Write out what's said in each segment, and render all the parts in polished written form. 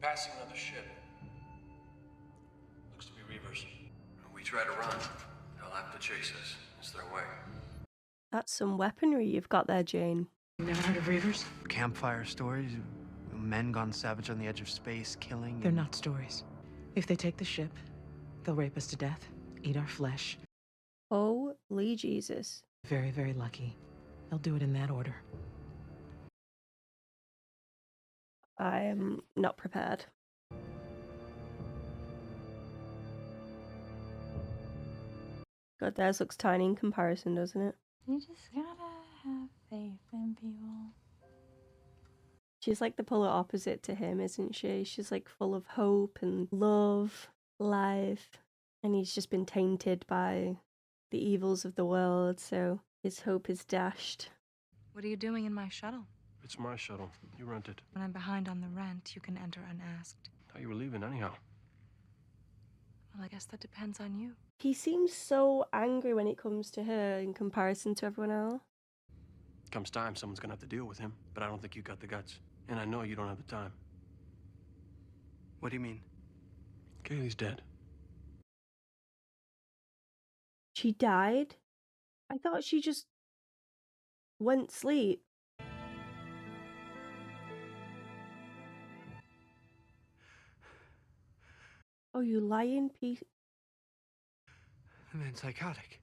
Passing another ship. Looks to be Reavers. When we try to run, they'll have to chase us. It's their way. That's some weaponry you've got there, Jane. You never heard of Reavers? Campfire stories, men gone savage on the edge of space, killing. They're not stories. If they take the ship, they'll rape us to death, eat our flesh. Holy Jesus. Very, very lucky. They'll do it in that order. I am not prepared. God, theirs looks tiny in comparison, doesn't it? You just gotta have faith in people. She's like the polar opposite to him, isn't she? She's like full of hope and love, life, and he's just been tainted by the evils of the world, so his hope is dashed. What are you doing in my shuttle? It's my shuttle. You rent it. When I'm behind on the rent, you can enter unasked. Thought you were leaving anyhow. Well, I guess that depends on you. He seems so angry when it comes to her in comparison to everyone else. Comes time, someone's gonna have to deal with him, but I don't think you got the guts. And I know you don't have the time. What do you mean? Kaylee's dead. She died? I thought she just went to sleep. Oh, you lying piece. The man's psychotic.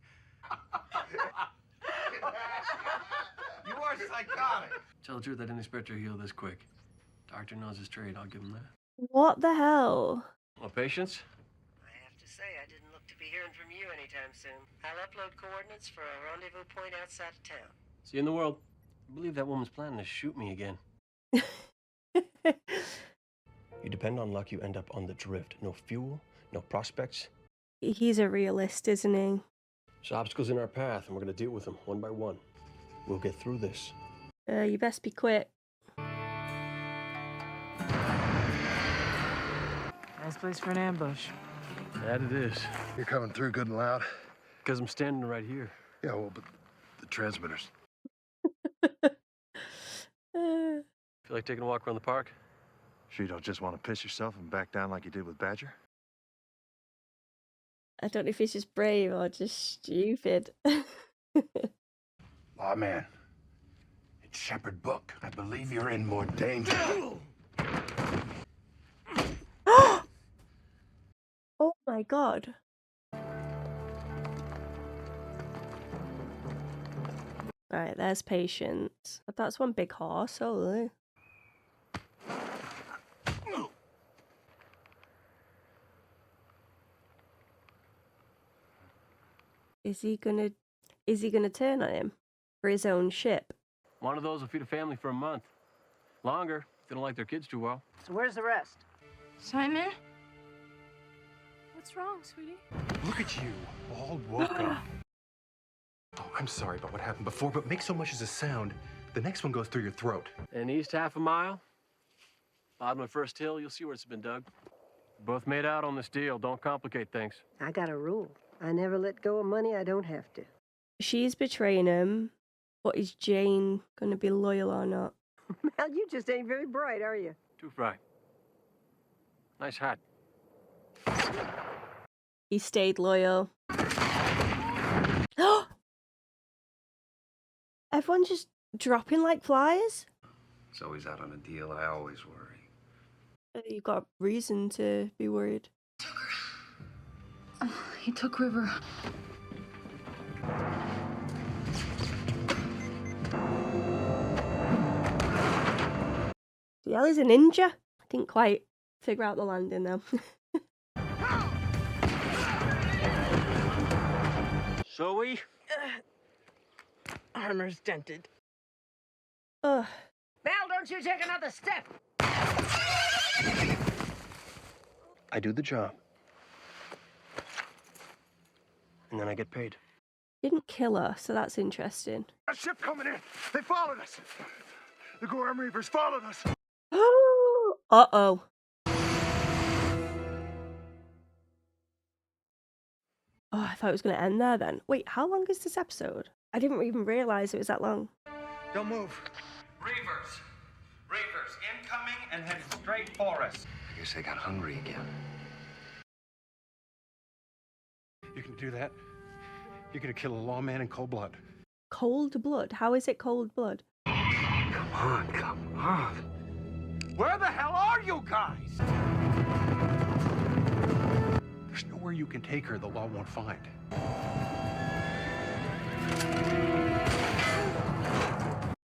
You are psychotic. Tell the truth, I didn't expect her to heal this quick. Doctor knows his trade, I'll give him that. What the hell? Well, patience? I have to say, I didn't look to be hearing from you anytime soon. I'll upload coordinates for a rendezvous point outside of town. See you in the world. I believe that woman's planning to shoot me again. You depend on luck, you end up on the drift. No fuel, no prospects. He's a realist, isn't he? There's obstacles in our path, and we're gonna deal with them one by one. We'll get through this. You best be quick. Nice place for an ambush. That it is. You're coming through good and loud. Because I'm standing right here. Yeah, well, but the transmitters. Feel like taking a walk around the park? Sure you don't just want to piss yourself and back down like you did with Badger? I don't know if he's just brave or just stupid. Aw, man. It's Shepherd Book. I believe you're in more danger. Oh my god. Right, there's Patience. That's one big horse, holy. Is he gonna turn on him for his own ship? One of those will feed a family for a month. Longer, if they don't like their kids too well. So where's the rest? Simon? What's wrong, sweetie? Look at you, all woke up. Oh, I'm sorry about what happened before, but make so much as a sound, the next one goes through your throat. And east half a mile, bottom of first hill, you'll see where it's been dug. Both made out on this deal. Don't complicate things. I got a rule. I never let go of money I don't have to. She's betraying him, but is Jane gonna be loyal or not? Well, you just ain't very bright, are you? Too fry. Nice hat. He stayed loyal. Everyone's just dropping like flies? He's always out on a deal. I always worry. You've got reason to be worried. He took River. Yeah, he's a ninja. I didn't quite figure out the landing though. Zoe? Armor's dented. Ugh. Val, don't you take another step! I do the job. And then I get paid. Didn't kill her, so that's interesting. A ship coming in. They followed us. The Gorham Reavers followed us. Uh-oh. Oh, I thought it was going to end there then. Wait, how long is this episode? I didn't even realise it was that long. Don't move. Reavers incoming and headed straight for us. guess I got hungry again. You can do that? You're gonna kill a lawman in cold blood. Cold blood? How is it cold blood? Come on, come on. Where the hell are you guys? There's nowhere you can take her the law won't find.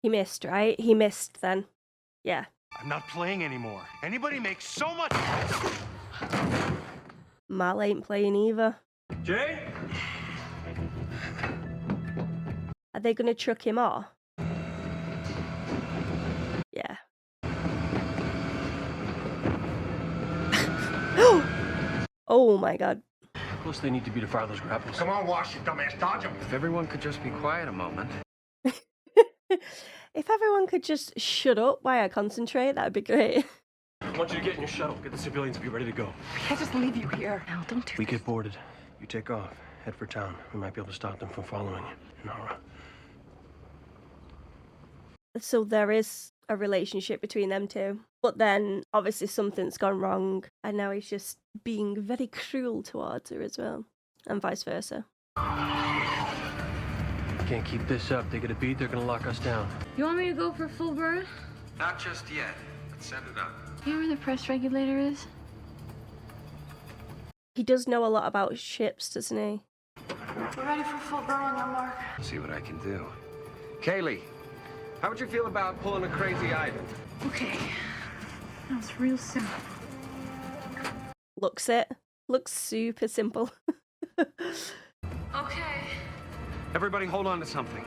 He missed, right? He missed then. Yeah. I'm not playing anymore. Anybody makes so much. Mal ain't playing either. Jay? Are they gonna truck him off? Yeah. Oh my god. How close they need to be to fire those grapples? Come on, Wash, you dumbass. Dodge him. If everyone could just be quiet a moment. If everyone could just shut up while I concentrate, that'd be great. I want you to get in your shuttle. Get the civilians to be ready to go. I can't just leave you here. Al, don't do We this. get boarded. You take off. Head for town. We might be able to stop them from following you. And I'll run. So there is a relationship between them two. But then, obviously, something's gone wrong. And now he's just being very cruel towards her as well. And vice versa. Can't keep this up. They get a beat, they're gonna lock us down. You want me to go for full burn? Not just yet, but set it up. You know where the press regulator is? He does know a lot about ships, doesn't he? We're ready for full burn on your mark. See what I can do. Kaylee, how would you feel about pulling a crazy item? Okay. That's real simple. Looks it. Looks super simple. Okay. Everybody hold on to something.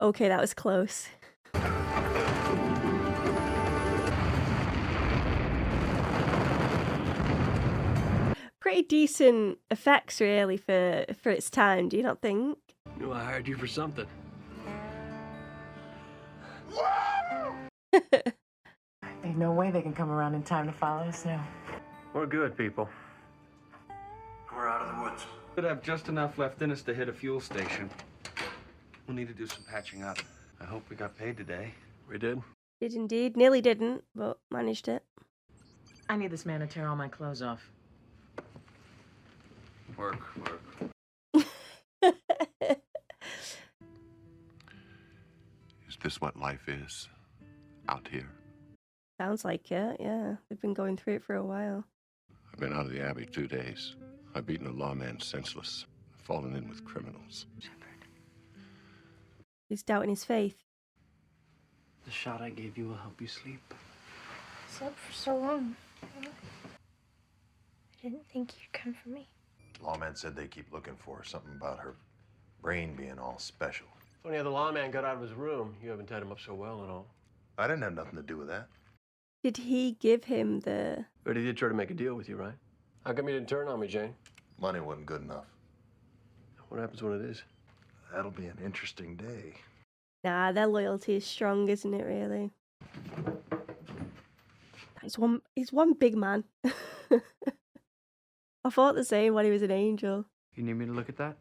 Okay, that was close. Pretty decent effects, really, for its time, do you not think? Knew I hired you for something. Ain't no way they can come around in time to follow us now. We're good, people. We're out of the woods. Could have just enough left in us to hit a fuel station. We'll need to do some patching up. I hope we got paid today. We did? Did indeed. Nearly didn't, but managed it. I need this man to tear all my clothes off. Work. Is this what life is? Out here? Sounds like it, yeah. They've been going through it for a while. I've been out of the Abbey 2 days. I've beaten a lawman senseless. I've fallen in with criminals. He's doubting his faith. The shot I gave you will help you sleep. Slept for so long. I didn't think you'd come for me. Lawman said they keep looking for her. Something about her brain being all special. Funny how the lawman got out of his room. You haven't tied him up so well at all. I didn't have nothing to do with that. Did he give him the... But he did try to make a deal with you, right? How come you didn't turn on me, Jane? Money wasn't good enough. What happens when it is? That'll be an interesting day. Nah, their loyalty is strong, isn't it, really? He's one big man. I thought the same when he was an angel. You need me to look at that?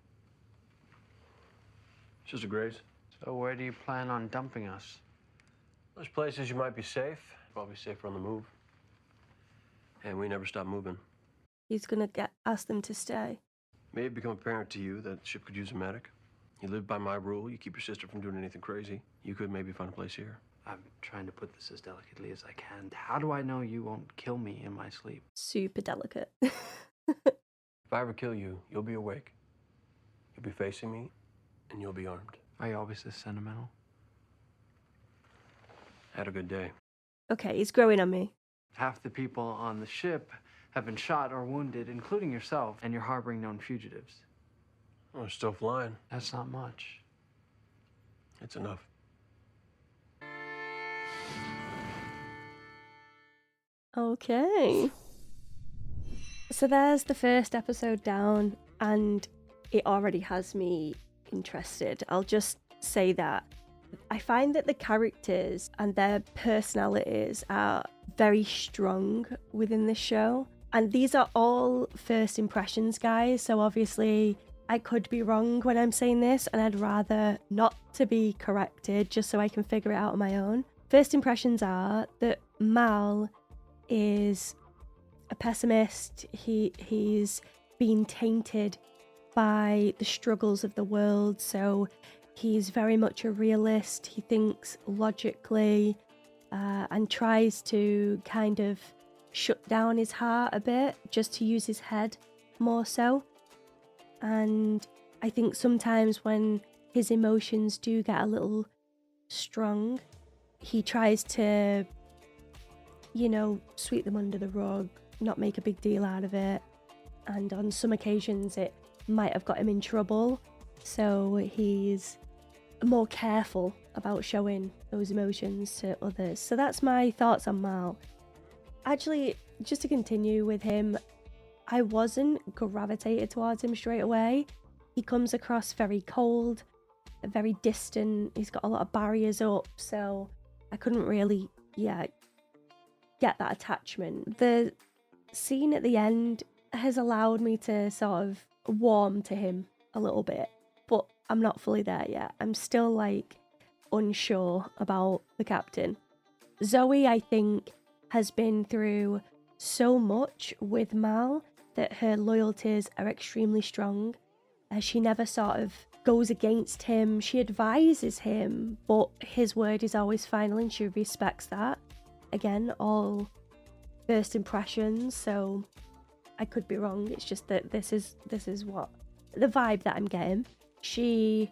It's just a graze. So where do you plan on dumping us? There's places you might be safe. Probably safer on the move. And we never stop moving. He's gonna ask them to stay. May it become apparent to you that the ship could use a medic. You live by my rule. You keep your sister from doing anything crazy. You could maybe find a place here. I'm trying to put this as delicately as I can. How do I know you won't kill me in my sleep? Super delicate. If I ever kill you, you'll be awake. You'll be facing me, and you'll be armed. Are you always this sentimental? Had a good day. Okay, he's growing on me. Half the people on the ship have been shot or wounded, including yourself, and you're harboring known fugitives. Oh, we're still flying. That's not much. It's enough. Okay. So there's the first episode down, and it already has me interested. I'll just say that. I find that the characters and their personalities are very strong within the show. And these are all first impressions, guys. So obviously, I could be wrong when I'm saying this, and I'd rather not to be corrected just so I can figure it out on my own. First impressions are that Mal is a pessimist. He's been tainted by the struggles of the world, so he's very much a realist. He thinks logically and tries to kind of shut down his heart a bit just to use his head more so. And I think sometimes when his emotions do get a little strong, he tries to, you know, sweep them under the rug, not make a big deal out of it. And on some occasions it might have got him in trouble, so he's more careful about showing those emotions to others. So that's my thoughts on Mal. Actually, just to continue with him, I wasn't gravitated towards him straight away. He comes across very cold, very distant. He's got a lot of barriers up, so I couldn't really, get that attachment. The scene at the end has allowed me to sort of warm to him a little bit, but I'm not fully there yet. I'm still like unsure about the captain. Zoe, I think, has been through so much with Mal that her loyalties are extremely strong. She never sort of goes against him. She advises him, but his word is always final and she respects that. Again, all first impressions, so I could be wrong. It's just that this is what the vibe that I'm getting. She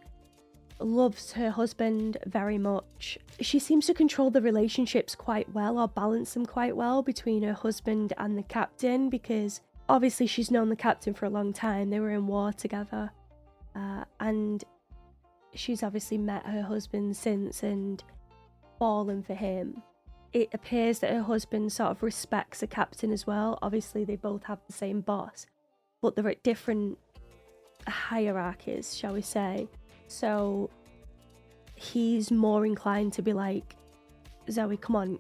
loves her husband very much. She seems to control the relationships quite well, or balance them quite well between her husband and the captain, because obviously she's known the captain for a long time. They were in war together, and she's obviously met her husband since and fallen for him. It appears that her husband sort of respects the captain as well. Obviously they both have the same boss, but they're at different hierarchies, shall we say. So he's more inclined to be like, Zoe, come on,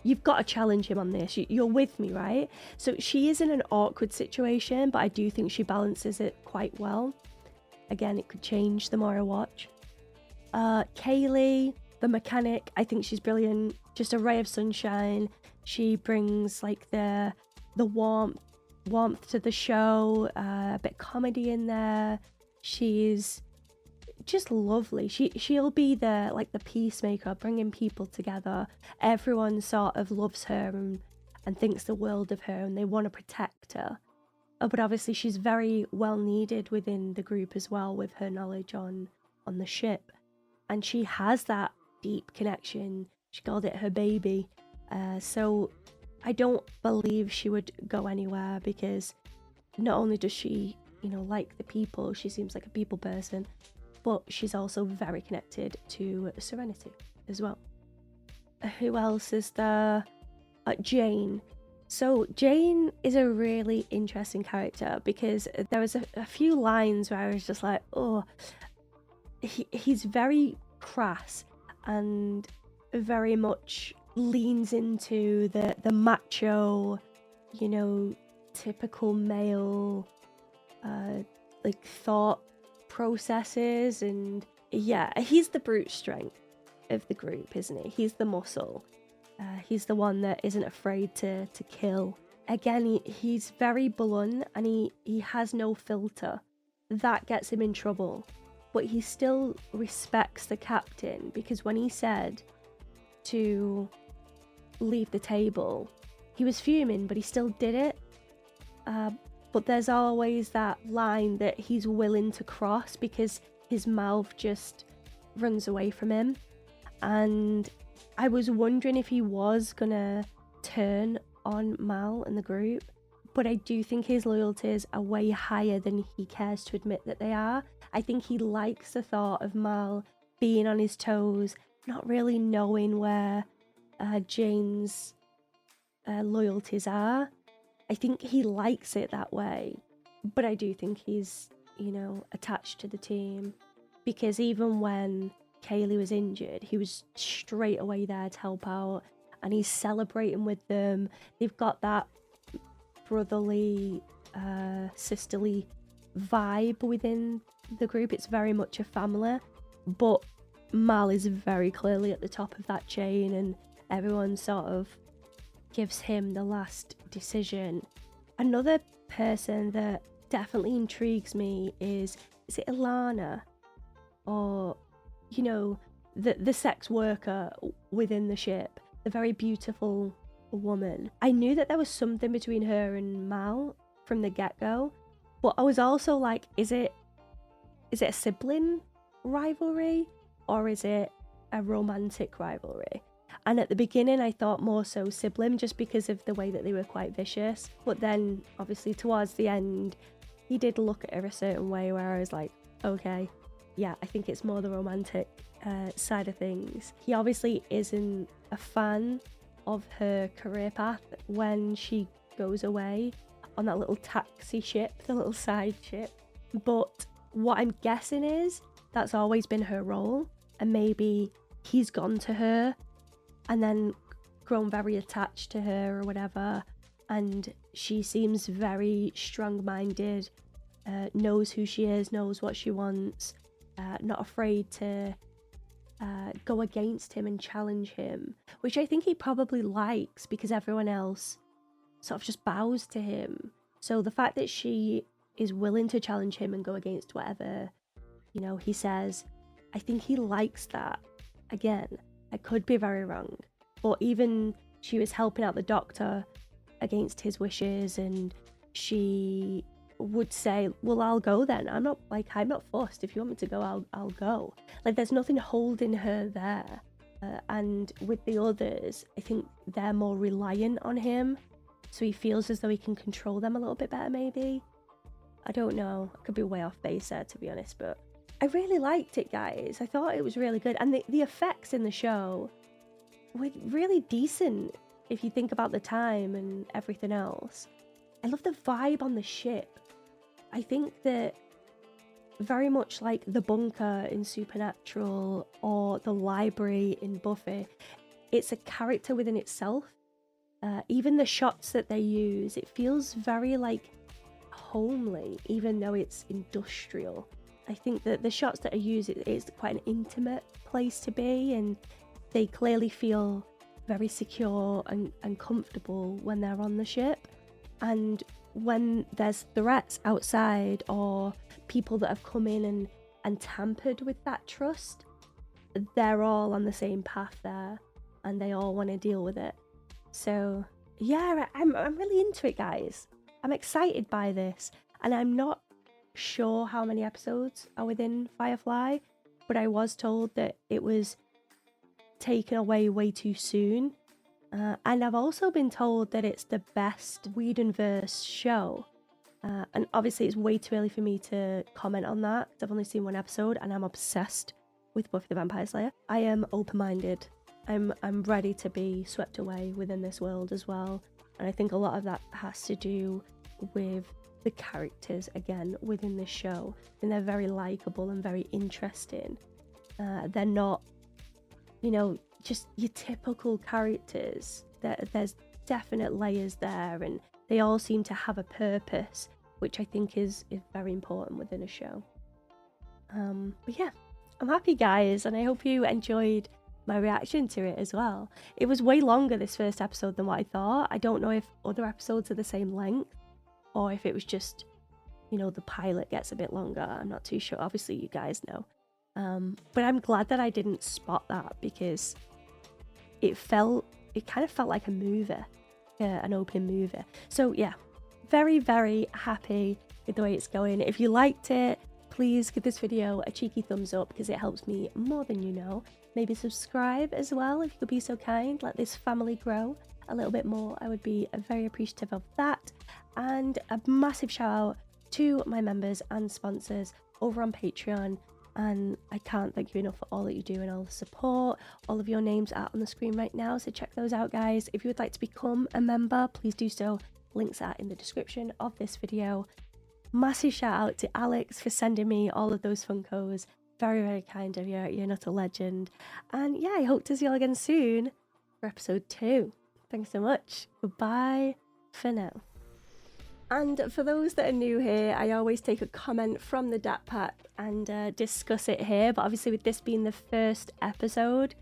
you've got to challenge him on this. You're with me, right? So she is in an awkward situation, but I do think she balances it quite well. Again, it could change the more I watch. Kaylee, the mechanic, I think she's brilliant. Just a ray of sunshine. She brings like the warmth to the show, a bit of comedy in there. She's just lovely. She'll be the peacemaker, bringing people together. Everyone sort of loves her and thinks the world of her, and they want to protect her. But obviously she's very well needed within the group as well, with her knowledge on the ship, and she has that deep connection. She called it her baby, so I don't believe she would go anywhere, because not only does she, like the people, she seems like a people person, but she's also very connected to Serenity as well. Who else is there? Jane. So Jane is a really interesting character, because there was a few lines where I was just like, oh, he's very crass and very much leans into the macho, typical male thought processes, and he's the brute strength of the group, isn't he? He's the muscle. He's the one that isn't afraid to kill. Again, he's very blunt, and he has no filter. That gets him in trouble, but he still respects the captain, because when he said to leave the table, he was fuming, but he still did it. But there's always that line that he's willing to cross, because his mouth just runs away from him. And I was wondering if he was gonna turn on Mal and the group, but I do think his loyalties are way higher than he cares to admit that they are. I think he likes the thought of Mal being on his toes, not really knowing where Jane's loyalties are. I think he likes it that way, but I do think he's, attached to the team, because even when Kaylee was injured, he was straight away there to help out, and he's celebrating with them. They've got that brotherly, sisterly vibe within the group. It's very much a family, but Mal is very clearly at the top of that chain, and everyone sort of gives him the last decision. Another person that definitely intrigues me is it Ilana, or you know, the sex worker within the ship, the very beautiful woman. I knew that there was something between her and Mal from the get-go, but I was also like, is it a sibling rivalry, or is it a romantic rivalry? And at the beginning I thought more so sibling, just because of the way that they were quite vicious, but then obviously towards the end he did look at her a certain way where I was like, okay, yeah, I think it's more the romantic side of things. He obviously isn't a fan of her career path when she goes away on that little taxi ship, the little side ship, but what I'm guessing is that's always been her role, and maybe he's gone to her and then grown very attached to her or whatever, and she seems very strong-minded, knows who she is, knows what she wants, not afraid to go against him and challenge him, which I think he probably likes because everyone else sort of just bows to him. So the fact that she is willing to challenge him and go against whatever, you know, he says, I think he likes that. Again, I could be very wrong, but even she was helping out the doctor against his wishes, and she would say, well, I'll go then. I'm not fussed. If you want me to go, I'll go. Like, there's nothing holding her there. And with the others, I think they're more reliant on him, so he feels as though he can control them a little bit better, maybe. I don't know. I could be way off base there, to be honest, but I really liked it, guys. I thought it was really good, and the effects in the show were really decent if you think about the time and everything else. I love the vibe on the ship. I think that very much like the bunker in Supernatural or the library in Buffy, it's a character within itself. Even the shots that they use, it feels very like homely, even though it's industrial. I think that the shots that are used, it's quite an intimate place to be, and they clearly feel very secure and comfortable when they're on the ship. And when there's threats outside or people that have come in and tampered with that trust, they're all on the same path there, and they all want to deal with it. So yeah, I'm really into it, guys. I'm excited by this, and I'm not sure how many episodes are within Firefly, but I was told that it was taken away way too soon. And I've also been told that it's the best Whedonverse show. And obviously it's way too early for me to comment on that, because I've only seen one episode and I'm obsessed with Buffy the Vampire Slayer. I am open-minded. I'm ready to be swept away within this world as well. And I think a lot of that has to do with the characters, again, within the show. And they're very likable and very interesting. They're not, you know, just your typical characters. There's definite layers there, and they all seem to have a purpose, which I think is very important within a show. But yeah, I'm happy, guys, and I hope you enjoyed my reaction to it as well. It was way longer, this first episode, than what I thought. I don't know if other episodes are the same length, or if it was just, you know, the pilot gets a bit longer. I'm not too sure. Obviously, you guys know. But I'm glad that I didn't spot that, because it kind of felt like a movie, an opening movie. So yeah, very, very happy with the way it's going. If you liked it, please give this video a cheeky thumbs up, because it helps me more than you know. Maybe subscribe as well, if you could be so kind. Let this family grow a little bit more. I would be very appreciative of that. And a massive shout out to my members and sponsors over on Patreon. And I can't thank you enough for all that you do and all the support. All of your names are on the screen right now, so check those out, guys. If you would like to become a member, please do so. Links are in the description of this video. Massive shout out to Alex for sending me all of those Funkos. Very, very kind of you. You're not a legend. And yeah, I hope to see you all again soon for episode 2. Thanks so much. Goodbye for now. And for those that are new here, I always take a comment from the DAT pack and discuss it here. But obviously with this being the first episode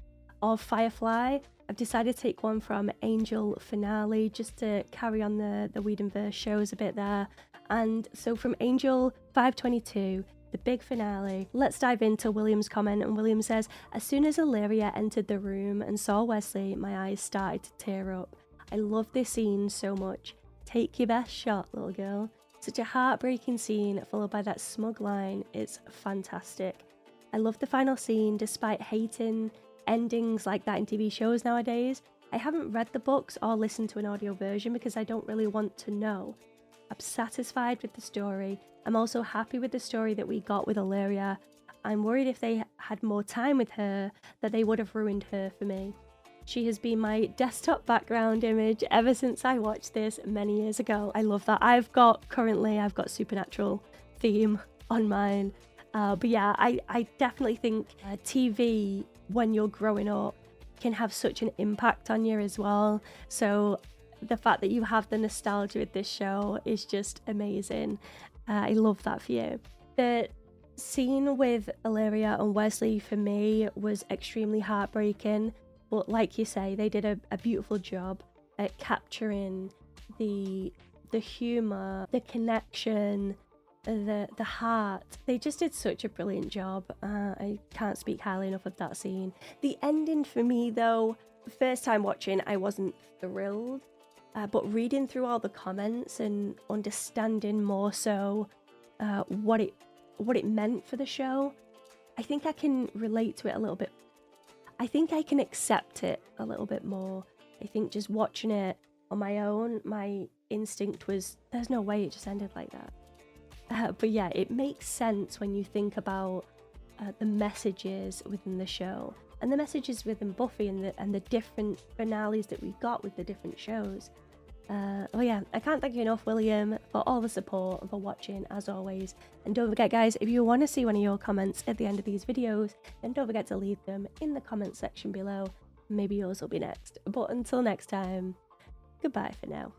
of Firefly, I've decided to take one from Angel Finale just to carry on the Whedonverse shows a bit there. And so from Angel 522, the big finale, let's dive into William's comment. And William says, as soon as Illyria entered the room and saw Wesley, my eyes started to tear up. I love this scene so much. Take your best shot, little girl. Such a heartbreaking scene followed by that smug line. It's fantastic. I love the final scene despite hating endings like that in TV shows nowadays. I haven't read the books or listened to an audio version because I don't really want to know. I'm satisfied with the story. I'm also happy with the story that we got with Illyria. I'm worried if they had more time with her that they would have ruined her for me. She has been my desktop background image ever since I watched this many years ago. I love that. I've got Supernatural theme on mine. But yeah, I definitely think TV when you're growing up can have such an impact on you as well. So the fact that you have the nostalgia with this show is just amazing. I love that for you. The scene with Illyria and Wesley for me was extremely heartbreaking. But like you say, they did a beautiful job at capturing the humour, the connection, the heart. They just did such a brilliant job. I can't speak highly enough of that scene. The ending for me though, first time watching, I wasn't thrilled. But reading through all the comments and understanding more so what it meant for the show, I think I can relate to it a little bit. I think I can accept it a little bit more. I think just watching it on my own, my instinct was, there's no way it just ended like that. But yeah, it makes sense when you think about the messages within the show and the messages within Buffy and the different finales that we got with the different shows. Oh yeah, I can't thank you enough, William, for all the support and for watching as always. And don't forget guys, if you want to see one of your comments at the end of these videos, then don't forget to leave them in the comment section below. Maybe yours will be next. But until next time, goodbye for now.